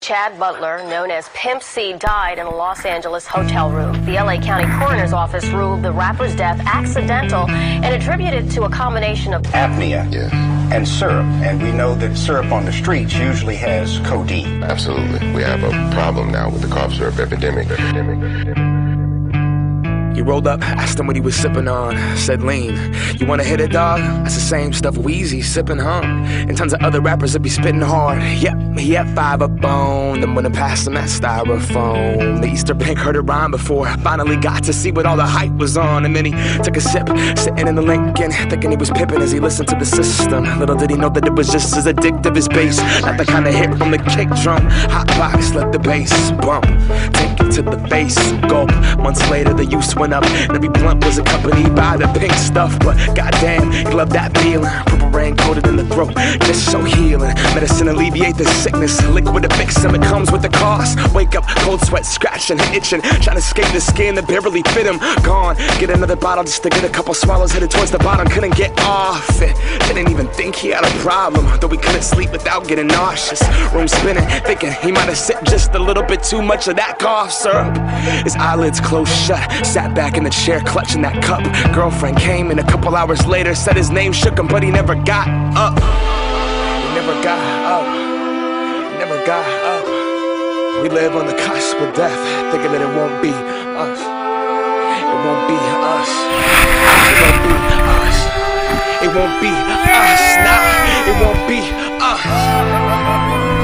Chad Butler, known as Pimp C, died in a Los Angeles hotel room. The LA County Coroner's Office ruled the rapper's death accidental and attributed to a combination of apnea and syrup. And we know that syrup on the streets usually has codeine. Absolutely. We have a problem now with the cough syrup epidemic. He rolled up, asked him what he was sipping on. Said, lean. You wanna hit it, dog? That's the same stuff Weezy sipping, huh? And tons of other rappers that be spitting hard. Yep, he had 5 up on. Then when I passed him that styrofoam, the Easter Pink heard it rhyme before I finally got to see what all the hype was on. And then he took a sip, sitting in the Lincoln, thinking he was pippin' as he listened to the system. Little did he know that it was just as addictive as bass. Not the kind of hit from the kick drum. Hot box, let the bass bump. Take it to the face, gulp. Months later, the use went up, and every blunt was accompanied by the pink stuff. But goddamn, he loved that feeling. Purple rain coated in the throat, just so healing. Medicine alleviate the sickness, liquid to fix him. It comes with the cost. Wake up, cold sweat, scratching, itching, trying to escape the skin that barely fit him. Gone, get another bottle just to get a couple swallows. Headed towards the bottom, couldn't get off it. Didn't even think he had a problem, though he couldn't sleep without getting nauseous. Room spinning, thinking he might have sipped just a little bit too much of that cough syrup. His eyelids closed shut, sat back in the chair clutching that cup. Girlfriend came in a couple hours later, said his name shook him, but he never got up. He never got up. He never got up. We live on the cusp of death, thinking that it won't be us. It won't be us. It won't be us. It won't be us. Nah, it won't be us.